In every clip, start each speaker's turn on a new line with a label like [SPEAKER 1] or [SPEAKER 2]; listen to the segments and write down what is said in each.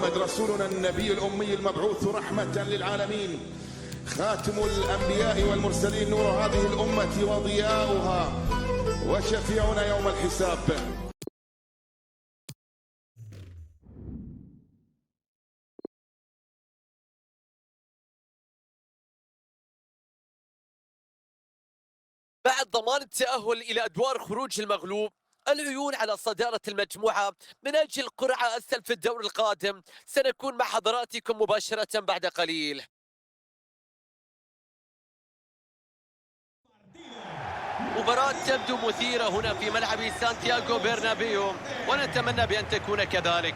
[SPEAKER 1] محمد رسولنا النبي الأمي المبعوث رحمة للعالمين، خاتم الأنبياء والمرسلين، نور هذه الأمة وضياؤها وشفيعنا يوم الحساب.
[SPEAKER 2] بعد ضمان التأهل إلى أدوار خروج المغلوب، العيون على صدارة المجموعة من أجل قرعة أسهل في الدور القادم. سنكون مع حضراتكم مباشرة بعد قليل. مباراة تبدو مثيرة هنا في ملعب سانتياغو برنابيو، ونتمنى بأن تكون كذلك.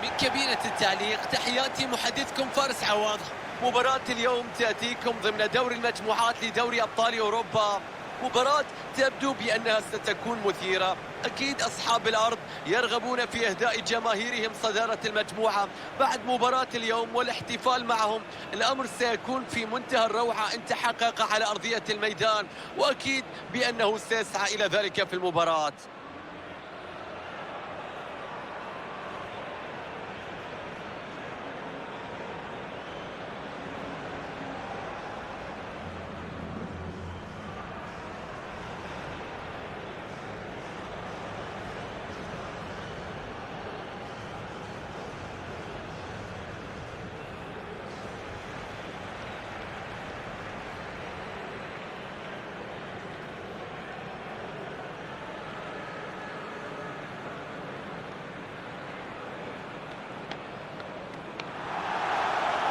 [SPEAKER 2] من كابينة التعليق تحياتي محدثكم فارس عوض. مباراة اليوم تأتيكم ضمن دور المجموعات لدوري أبطال أوروبا، مباراة تبدو بأنها ستكون مثيرة. أكيد أصحاب الأرض يرغبون في إهداء جماهيرهم صدارة المجموعة بعد مباراة اليوم والاحتفال معهم. الأمر سيكون في منتهى الروعة إن تحقق على أرضية الميدان، وأكيد بأنه سيسعى إلى ذلك في المباراة.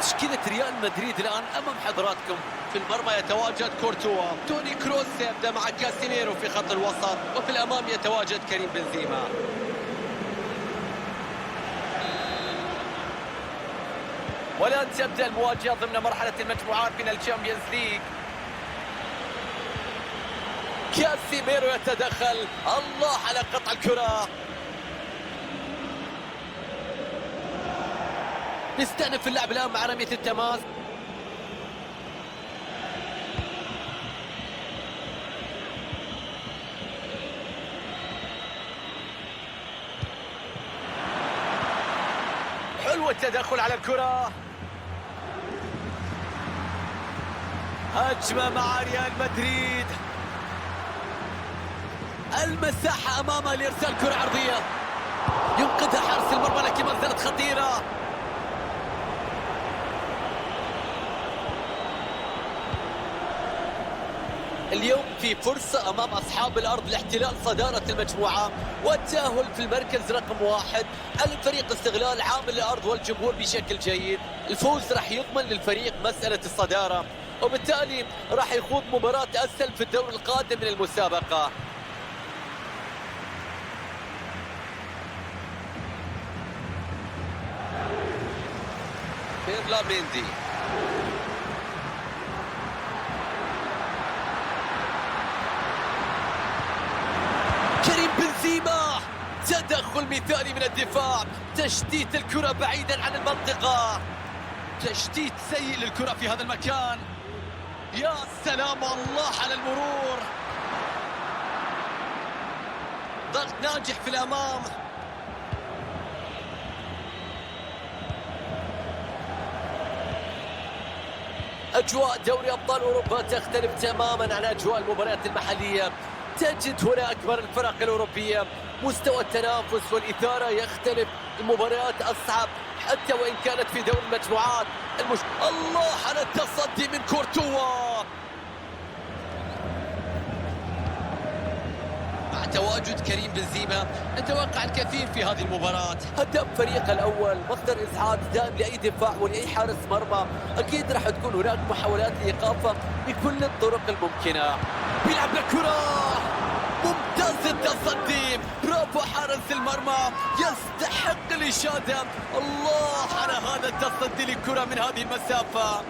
[SPEAKER 2] تشكيلة ريال مدريد الآن أمام حضراتكم. في المرمى يتواجد كورتوا، توني كروس يبدأ مع كاسيميرو في خط الوسط، وفي الأمام يتواجد كريم بنزيما. والآن تبدأ المواجهة ضمن مرحلة المجموعات من الشامبيونز ليج. كاسيميرو يتدخل، الله على قطع الكرة. نستأنف اللعب الآن مع رمية التماس. حلو التدخل على الكرة. هجمة مع ريال مدريد، المساحة أمامه لإرسال كرة عرضية، ينقذها حارس المرمى لكن ما زالت خطيرة. اليوم في فرصة أمام أصحاب الأرض لاحتلال صدارة المجموعة والتأهل في المركز رقم 1. على الفريق استغلال عامل الأرض والجمهور بشكل جيد. الفوز راح يضمن للفريق مسألة الصدارة، وبالتالي راح يخوض مباراة أسهل في الدور القادم من المسابقة. بيرلا ميندي، كريم بنزيما، تدخل مثالي من الدفاع، تشتيت الكرة بعيدا عن المنطقة، تشتيت سيء للكرة في هذا المكان. يا سلام الله على المرور، ضغط ناجح في الأمام. أجواء دوري أبطال أوروبا تختلف تماما عن أجواء المباريات المحلية. تجد هنا أكبر الفرق الأوروبية مستوى التنافس والإثارة يختلف، المباريات أصعب حتى وإن كانت في دور المجموعات. الله على التصدي من كورتوا، مع تواجد كريم بنزيما نتوقع الكثير في هذه المباراة. هدف فريق الأول مصدر إسعاد دائم لأي دفاع ولأي حارس مرمى. أكيد راح تكون هناك محاولات لإيقافه بكل الطرق الممكنة. بيلعب الكرة، ممتاز التصدي، برافو حارس المرمى، يستحق الإشادة. الله على هذا التصدي للكرة من هذه المسافة.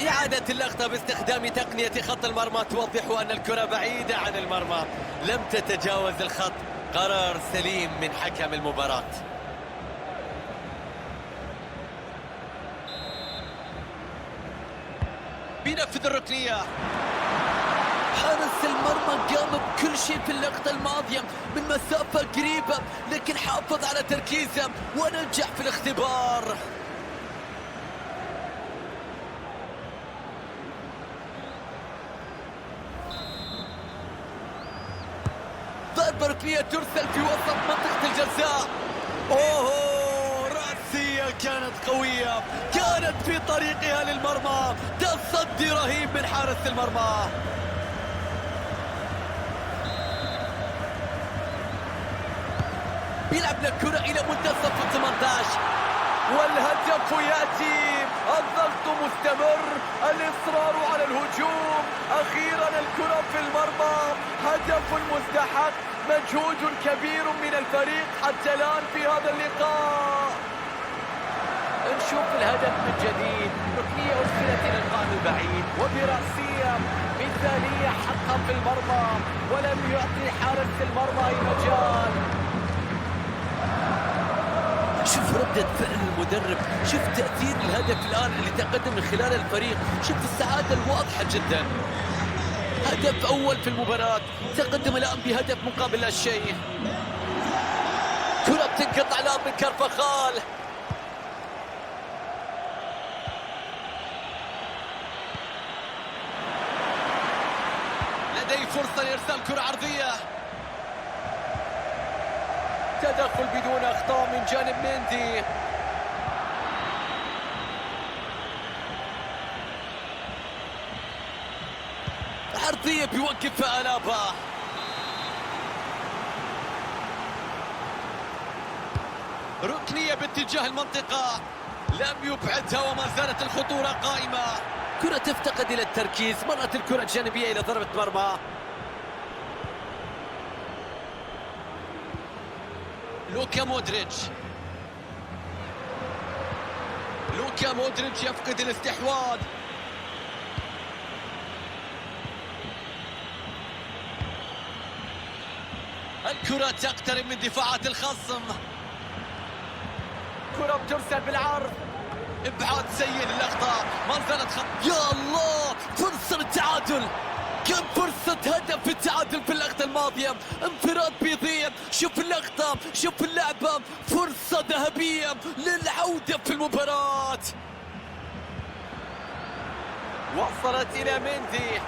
[SPEAKER 2] إعادة اللقطة باستخدام تقنية خط المرمى توضح أن الكرة بعيدة عن المرمى، لم تتجاوز الخط. قرار سليم من حكم المباراة. بينفذ الركنية، حارس المرمى قام بكل شيء في اللقطة الماضية من مسافة قريبة، لكن حافظ على تركيزه ونجح في الاختبار. ضربة ركنية ترسل في وسط منطقة الجزاء. اوه، رأسية كانت قوية، كانت في طريقها للمرمى. تصدي رهيب من حارس المرمى. بيلعب الكرة إلى منتصف ال 18 والهدف يأتي. الضغط مستمر، الإصرار على الهجوم. أخيرا الكرة في المرمى، هدف مستحق. مجهود كبير من الفريق حتى الآن في هذا اللقاء. نشوف الهدف من جديد. ركنية أرسلت إلى القائم البعيد وبرأسية مثالية حقا في المرمى، ولم يعطي حارس المرمى أي مجال. شوف ردة فعل المدرب، شوف تأثير الهدف الآن اللي تقدم من خلال الفريق، شوف السعادة الواضحة جدا. هدف أول في المباراة، تقدم الآن بهدف مقابل لا شيء. كرة بتنقطع الآن من كارفاخال. لديه فرصة لإرسال كرة عرضية. تدخل بدون أخطاء من جانب مندي. عرضية بيوقف ألابا. ركنية باتجاه المنطقة، لم يبعدها وما زالت الخطورة قائمة. كرة تفتقد إلى التركيز، مرت الكرة الجانبية إلى ضربة مرمى. لوكا مودريتش. لوكا مودريتش يفقد الاستحواذ. الكرة تقترب من دفاعات الخصم. كرة بترسل بالعرض. ابعاد سيء للأخطاء، ما زالت يا الله، فرصة للتعادل. كم فرصة هدف في التعادل في اللقطة الماضية. انفراد بيضيع. شوف اللقطة، شوف اللعبة، فرصة ذهبية للعودة في المباراة. وصلت إلى مندي.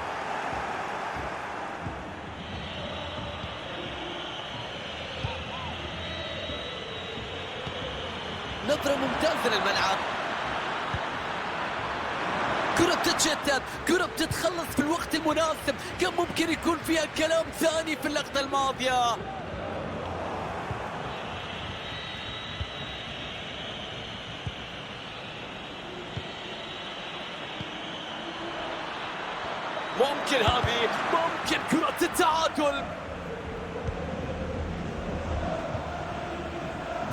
[SPEAKER 2] نظرة ممتازة للملعب. كرة بتتشتت، كرة بتتخلص في الوقت المناسب. كان ممكن يكون فيها كلام ثاني في اللقطة الماضية. ممكن هذه، ممكن كرة التعادل.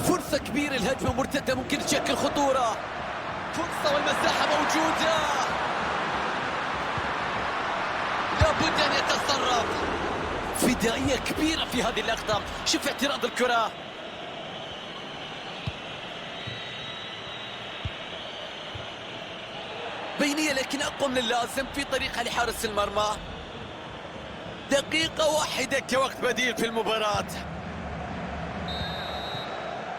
[SPEAKER 2] فرصة كبيرة، الهجمة مرتدة ممكن تشكل خطورة. فرصة والمساحة موجودة، لابد أن يتصرف. فدائية كبيرة في هذه اللقطة. شوف اعتراض الكرة. بينية لكن أقوى من اللازم في طريقها لحارس المرمى. دقيقة واحدة كوقت بديل في المباراة.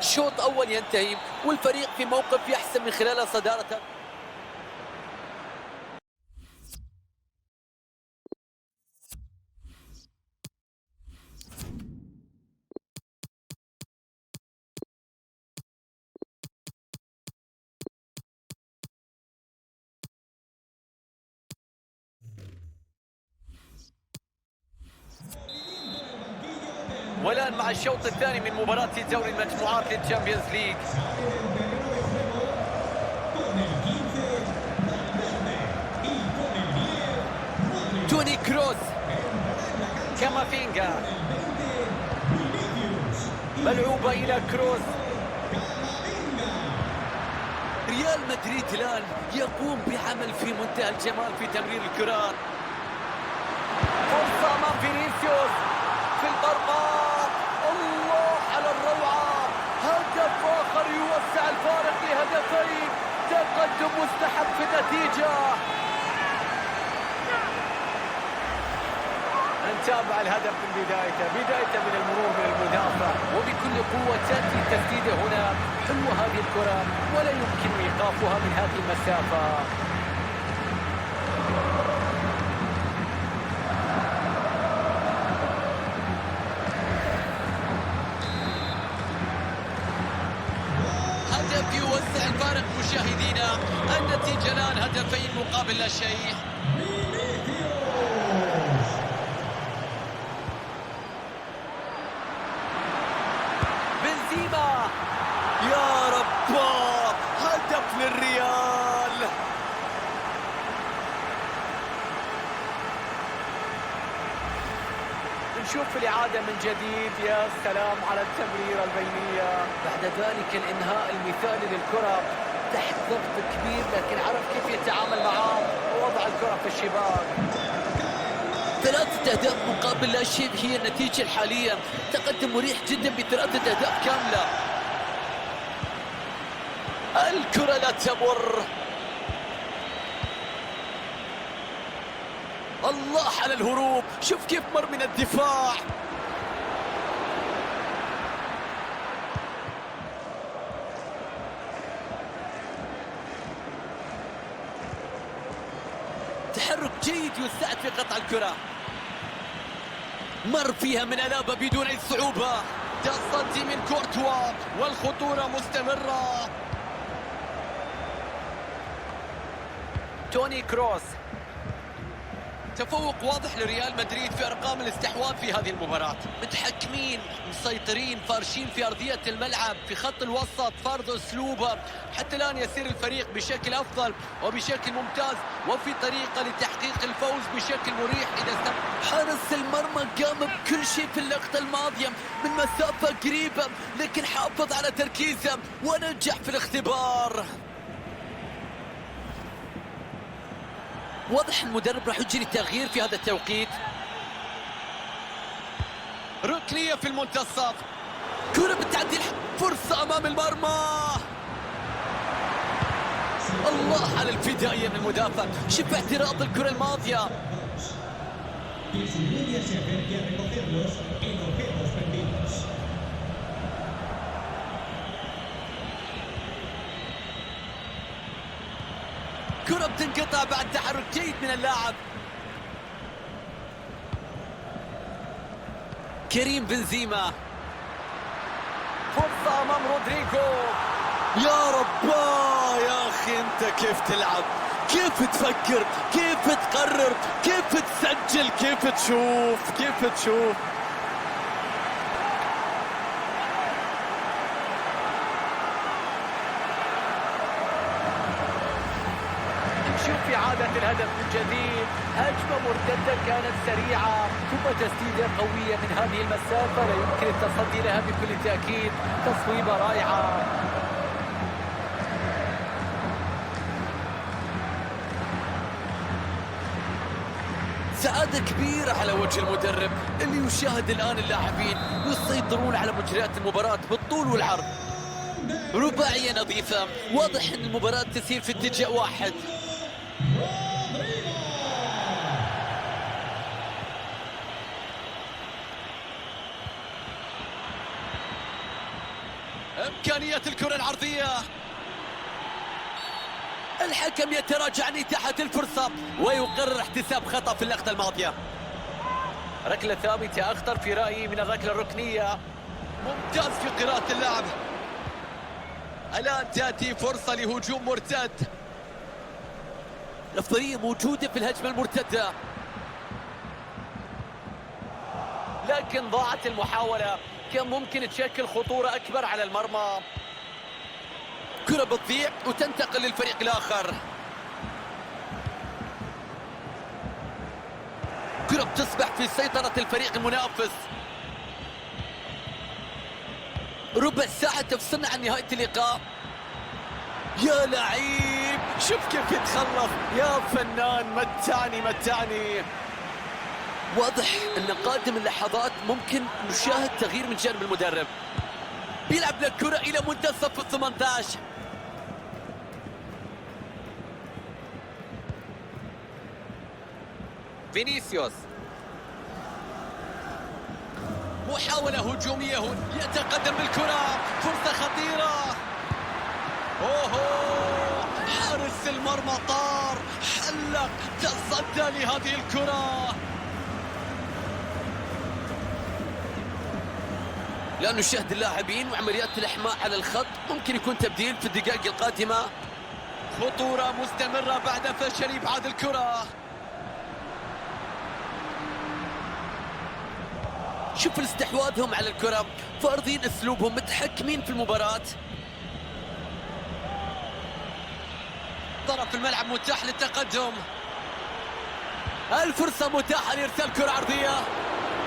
[SPEAKER 2] شوط أول ينتهي والفريق في موقف يحسم من خلال صدارته. والآن مع الشوط الثاني من مباراة دوري المجموعات للتشامبيونز ليج. توني كروس، كامافينجا، ملعوبة إلى كروس. ريال مدريد الآن يقوم بعمل في منتهى الجمال في تمرير الكرات. فرصة أمام فينيسيوس في المرمى. الله على الروعة، هدف آخر يوسع الفارق لهدفين. تقدم مستحق في النتيجة. نتابع الهدف من بدايته من المرور من المدافع، وبكل قوة تأتي التسديدة هنا. حلوة هذه الكرة ولا يمكن إيقافها من هذه المسافة. هدف يوسع الفارق مشاهدينا، النتيجة الآن هدفين مقابل لا شيء. بنزيما يا رب، هدف للريال. نشوف الإعادة من جديد. يا سلام على التمريرة البينية. بعد ذلك الإنهاء المثالي للكرة تحت ضغط كبير، لكن عرف كيف يتعامل معاه ووضع الكرة في الشباك. 3 أهداف مقابل لا شيء هي النتيجة الحالية. تقدم مريح جدا ب3 أهداف كاملة. الكرة لا تمر. الله على الهروب، شوف كيف مر من الدفاع. تحرك جيد يساعد في قطع الكرة. مر فيها من ألابا بدون أي صعوبة. تصدي من كورتوا والخطورة مستمرة. توني كروس. تفوق واضح لريال مدريد في أرقام الاستحواذ في هذه المباراة. متحكمين، مسيطرين، فارشين في أرضية الملعب، في خط الوسط فرض أسلوبه. حتى الآن يسير الفريق بشكل أفضل وبشكل ممتاز، وفي طريقة لتحقيق الفوز بشكل مريح. إذا حارس المرمى قام بكل شيء في اللقطة الماضية من مسافة قريبة، لكن حافظ على تركيزه ونجح في الاختبار. واضح المدرب راح يجري تغيير في هذا التوقيت. ركنية في المنتصف، كرة بالتعدي، فرصة أمام المرمى. الله على الفدائية من المدافع، شوف اعتراض الكرة الماضية. كرة بتنقطع بعد تحرك جيد من اللاعب. كريم بنزيما، فرصة أمام رودريجو. يا رباه يا أخي، أنت كيف تلعب، كيف تفكر، كيف تقرر، كيف تسجل، كيف تشوف. نشوف إعادة الهدف من جديد. هجمة مرتدة كانت سريعة، ثم تسديدة قوية من هذه المسافة لا يمكن التصدي لها بكل تأكيد. تصويبة رائعة. سعادة كبيرة على وجه المدرب اللي يشاهد الآن اللاعبين يسيطرون على مجريات المباراة بالطول والعرض. رباعية نظيفة، واضح أن المباراة تسير في اتجاه واحد. إمكانية الكرة العرضية. الحكم يتراجع عن إتاحة الفرصة ويقرر احتساب خطأ في اللقطة الماضية. ركلة ثابتة أخطر في رأيي من الركلة الركنية. ممتاز في قراءة اللعب. الآن تأتي فرصة لهجوم مرتد. الأفضلية موجودة في الهجمة المرتدة، لكن ضاعت المحاولة. كان ممكن تشكل خطورة أكبر على المرمى. كرة بتضيع وتنتقل للفريق الآخر. كرة بتصبح في سيطرة الفريق المنافس. ربع ساعة تفصلنا عن نهاية اللقاء. يا لعيب، شوف كيف يتخلص، يا فنان، متعني. واضح أن قادم اللحظات ممكن نشاهد تغيير من جانب المدرب. بيلعب الكرة إلى منتصف ال18. فينيسيوس، محاولة هجومية يتقدم بالكرة، فرصة خطيرة. أوهو، حارس المرمى طار، حلق، تصدى لهذه الكرة. لا نشاهد اللاعبين وعمليات الإحماء على الخط، ممكن يكون تبديل في الدقائق القادمة. خطورة مستمرة بعد فشل إبعاد الكرة. شوف استحواذهم على الكرة، فارضين أسلوبهم، متحكمين في المباراة. طرف الملعب متاح للتقدم، الفرصة متاحة لإرسال كرة عرضية.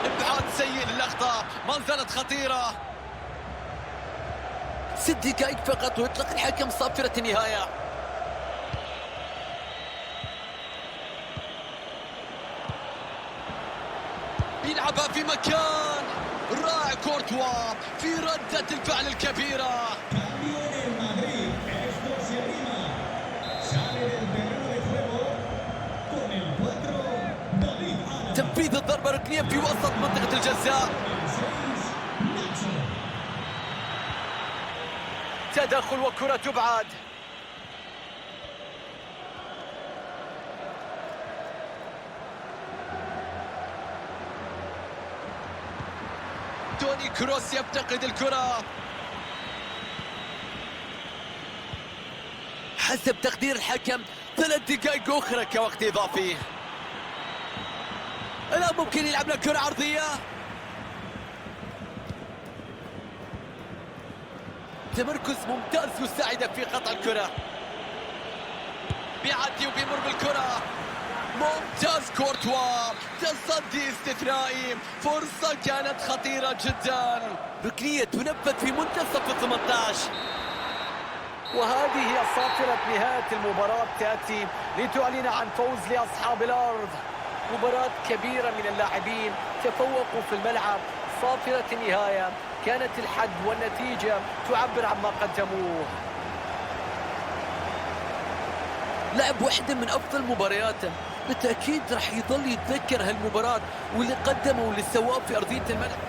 [SPEAKER 2] ابعاد سيء للقطة، ما زالت خطيرة. 6 دقائق فقط ويطلق الحكم صافرة النهاية. بيلعبها في مكان رائع كورتوا في ردة الفعل الكبيرة. تنفيذ الضربة الركنية في وسط منطقة الجزاء. تدخل وكرة تبعد. توني كروس يفتقد الكرة. حسب تقدير الحكم 3 دقائق أخرى كوقت إضافي. الآن ممكن يلعب لك كرة عرضية. تمركز ممتاز يساعد في قطع الكرة. بيعدي وبيمر بالكرة. ممتاز كورتوا، تصدي استثنائي، فرصة كانت خطيرة جدا. ركنية تنفذ في منتصف ال 18.
[SPEAKER 3] وهذه هي صافرة نهاية المباراة تأتي لتعلن عن فوز لأصحاب الأرض. مباراة كبيرة من اللاعبين، تفوقوا في الملعب، صافرة النهاية، كانت الحد والنتيجة تعبر عما قدموه.
[SPEAKER 2] لعب واحدة من أفضل مبارياته، بالتأكيد راح يظل يتذكر هالمباراة واللي قدمه واللي سواه في أرضية الملعب.